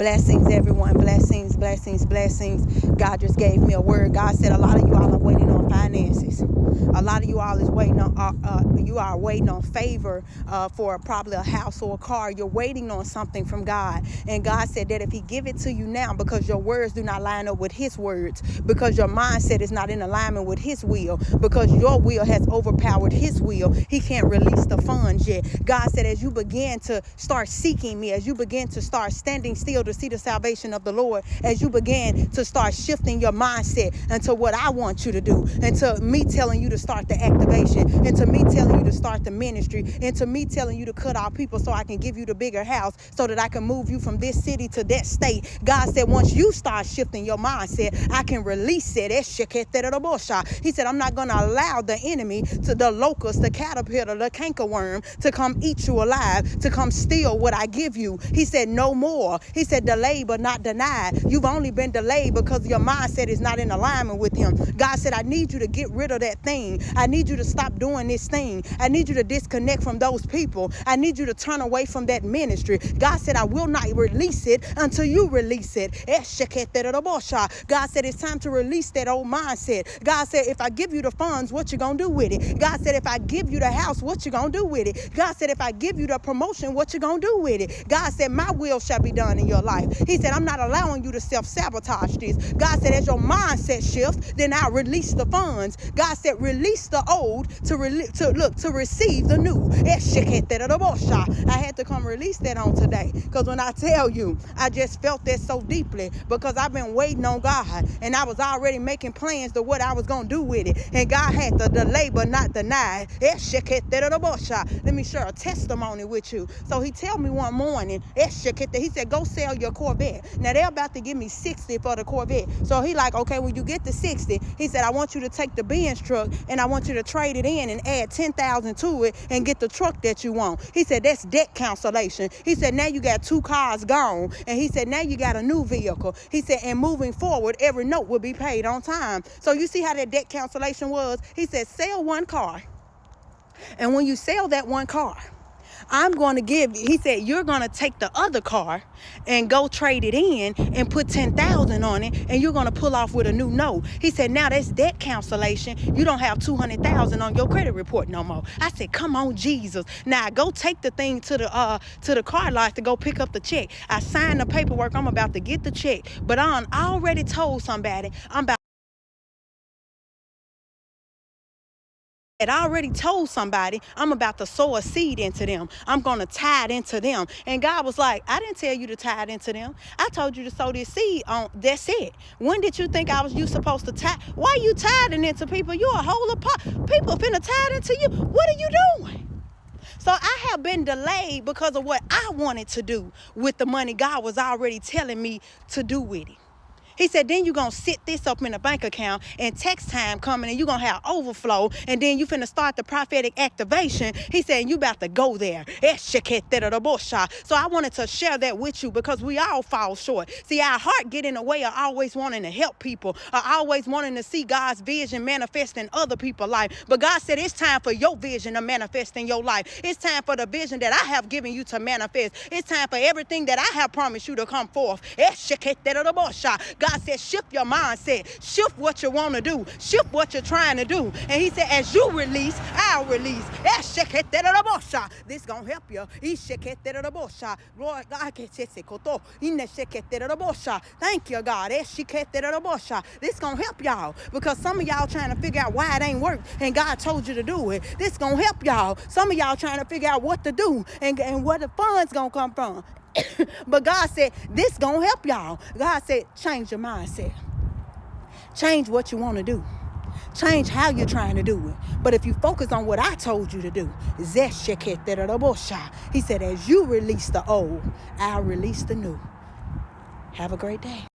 Blessings, everyone. Blessings, blessings, blessings. God just gave me a word. God said a lot of you all are waiting on finances. A lot of you all is waiting on, you are waiting on favor for probably a house or a car. You're waiting on something from God. And God said that if he give it to you now, because your words do not line up with his words, because your mindset is not in alignment with his will, because your will has overpowered his will, he can't release the funds yet. God said, as you begin to start seeking me, as you begin to start standing still to see the salvation of the Lord, as you begin to start shifting your mindset into what I want you to do, into me telling you to start the activation, into me telling you to start the ministry, into me telling you to cut off people so I can give you the bigger house, so that I can move you from this city to that state. God said, once you start shifting your mindset, I can release it. He said, I'm not going to allow the enemy, to the locust, the caterpillar, the cankerworm, to come eat you alive, to come steal what I give you. He said, no more. He said, delay but not denied. You've only been delayed because your mindset is not in alignment with him. God said, I need you to get rid of that thing. I need you to stop doing this thing. I need you to disconnect from those people. I need you to turn away from that ministry. God said, I will not release it until you release it. God said, it's time to release that old mindset. God said, if I give you the funds, what you gonna do with it? God said, if I give you the house, what you gonna do with it? God said, if I give you the promotion, what you gonna do with it? God said, my will shall be done in your life. He said, I'm not allowing you to self-sabotage this. God said, as your mindset shifts, then I'll release the funds. God said, release the old to receive the new. I had to come release that on today, because when I tell you, I just felt that so deeply, because I've been waiting on God, and I was already making plans to what I was going to do with it, and God had to delay but not deny. Let me share a testimony with you. So he told me one morning, he said, go sell your Corvette. Now they're about to give me 60 for the Corvette. So he like, okay, when you get the 60, he said, I want you to take the Benz truck and I want you to trade it in and add 10,000 to it and get the truck that you want. He said, that's debt cancellation. He said, now you got 2 cars gone. And he said, now you got a new vehicle. He said, and moving forward, every note will be paid on time. So you see how that debt cancellation was? He said, sell one car. And when you sell that one car, I'm going to give you, he said, you're going to take the other car and go trade it in and put 10,000 on it, and you're going to pull off with a new note. He said, now that's debt cancellation. You don't have 200,000 on your credit report no more. I said, come on, Jesus. Now go take the thing to the car lot to go pick up the check. I signed the paperwork. I'm about to get the check, but I already told somebody I already told somebody I'm about to sow a seed into them. I'm going to tie it into them. And God was like, I didn't tell you to tie it into them. I told you to sow this seed on. That's it. When did you think you supposed to tie? Why you tied it into people? You a whole apart. People finna tie it into you. What are you doing? So I have been delayed because of what I wanted to do with the money God was already telling me to do with it. He said, then you're going to sit this up in a bank account, and tax time coming, and you're going to have overflow, and then you finna start the prophetic activation. He said, you about to go there. So I wanted to share that with you, because we all fall short. See, our heart get in the way of always wanting to help people, or always wanting to see God's vision manifest in other people's life. But God said, it's time for your vision to manifest in your life. It's time for the vision that I have given you to manifest. It's time for everything that I have promised you to come forth. God said, shift your mindset, shift what you want to do, shift what you're trying to do. And he said, as you release, I'll release. This gonna help you. Lord God, thank you, God. This gonna help y'all, because some of y'all trying to figure out why it ain't worked, and God told you to do it. This gonna help y'all. Some of y'all trying to figure out what to do and where the funds gonna come from. But God said, this gonna help y'all. God said, change your mindset. Change what you want to do. Change how you're trying to do it. But if you focus on what I told you to do, he said, as you release the old, I'll release the new. Have a great day.